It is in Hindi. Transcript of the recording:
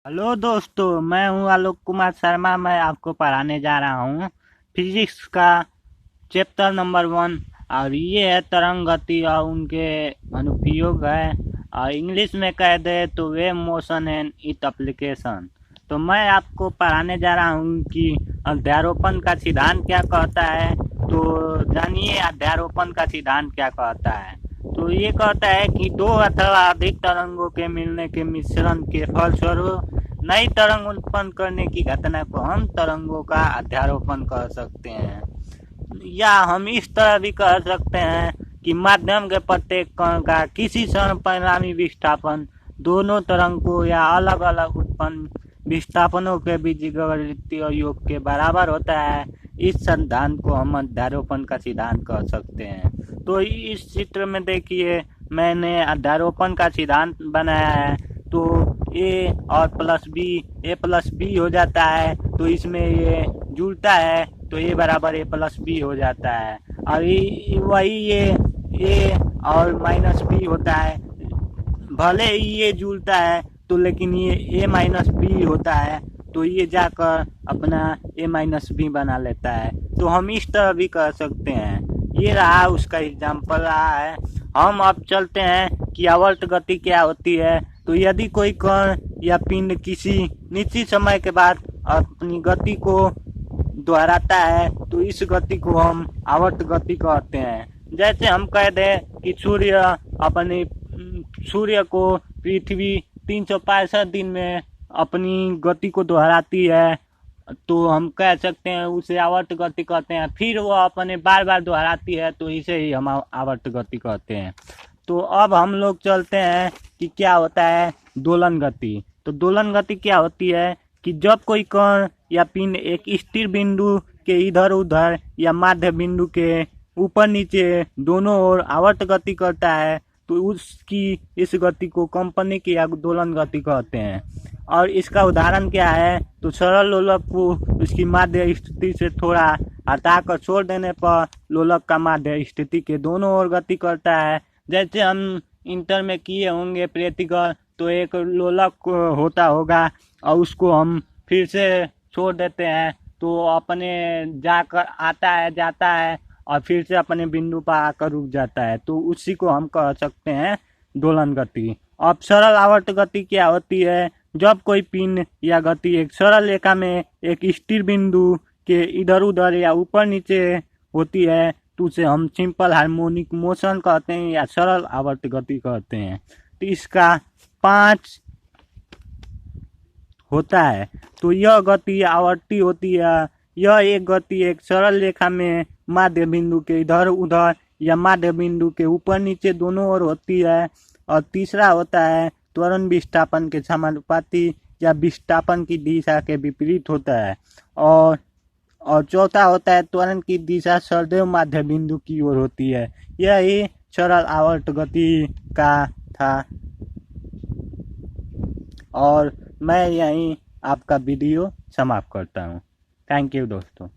हेलो दोस्तों, मैं हूं आलोक कुमार शर्मा। मैं आपको पढ़ाने जा रहा हूं फिजिक्स का चैप्टर नंबर 1। और ये है तरंग गति और उनके अनुप्रयोग है। और इंग्लिश में कह दे तो wave motion and it application. तो मैं आपको पढ़ाने जा रहा हूं कि अध्यारोपण का सिद्धांत क्या कहता है। तो जानिए अध्यारोपण का सिद्धांत क्या कहता है। तो ये कहता है कि दो अथवा अधिक तरंगों के मिलने के मिश्रण के फलस्वरूप नई तरंग उत्पन्न करने की घटना को हम तरंगों का अध्यारोपण कर सकते हैं। या हम इस तरह भी कह सकते हैं कि माध्यम के प्रत्येक कण का किसी क्षण परिणामी विस्थापन दोनों तरंगों या अलग अलग उत्पन्न विस्थापनों के बीच गणितीय योग के बराबर होता है। इस सिद्धांत को हम अध्यारोपण का सिद्धांत कह सकते हैं। तो इस चित्र में देखिए, मैंने अध्यारोपण का सिद्धांत बनाया है। तो ए और प्लस बी हो जाता है। तो इसमें ये जुड़ता है तो ए बराबर ए प्लस बी हो जाता है। और वही ये ए और माइनस बी होता है। भले ही ये जुड़ता है तो लेकिन ये ए माइनस बी होता है। तो ये जाकर अपना ए माइनस बी बना लेता है। तो हम इस तरह भी कह सकते हैं। ये रहा उसका एग्जाम्पल रहा है। हम अब चलते हैं कि आवर्त गति क्या होती है। तो यदि कोई कण या पिंड किसी निश्चित समय के बाद अपनी गति को दोहराता है तो इस गति को हम आवर्त गति कहते हैं। जैसे हम कह दें कि सूर्य को पृथ्वी 365 दिन में अपनी गति को दोहराती है। तो हम कह सकते हैं उसे आवर्त गति कहते हैं। फिर वो अपने बार बार दोहराती है तो इसे ही हम आवर्त गति कहते हैं। तो अब हम लोग चलते हैं कि क्या होता है दोलन गति। तो दोलन गति क्या होती है कि जब कोई कण या पिंड एक स्थिर बिंदु के इधर उधर या माध्य बिंदु के ऊपर नीचे दोनों ओर आवर्त गति करता है तो उसकी इस गति को कंपनिक या दोलन गति कहते हैं। और इसका उदाहरण क्या है, तो सरल लोलक को उसकी माध्य स्थिति से थोड़ा हटाकर छोड़ देने पर लोलक का माध्य स्थिति के दोनों ओर गति करता है। जैसे हम इंटर में किए होंगे प्रैक्टिकल, तो एक लोलक होता होगा और उसको हम फिर से छोड़ देते हैं तो अपने जाकर आता है जाता है और फिर से अपने बिंदु पर आकर रुक जाता है। तो उसी को हम कह सकते हैं दोलन गति। अब सरल आवर्त गति क्या होती है, जब कोई पिंड या गति एक सरल रेखा में एक स्थिर बिंदु के इधर उधर या ऊपर नीचे होती है तो उसे हम सिंपल हार्मोनिक मोशन कहते हैं या सरल आवर्त गति कहते हैं। तो इसका 5 होता है। तो यह गति आवर्ती होती है। यह एक गति एक सरल रेखा में माध्य बिंदु के इधर उधर या माध्य बिंदु के ऊपर नीचे दोनों ओर होती है। और तीसरा होता है त्वरण विस्थापन के समानुपाती या विस्थापन की दिशा के विपरीत होता है। और चौथा होता है त्वरण की दिशा सदैव माध्य बिंदु की ओर होती है। यही सरल आवर्त गति का था। और मैं यहीं आपका वीडियो समाप्त करता हूँ। थैंक यू दोस्तों।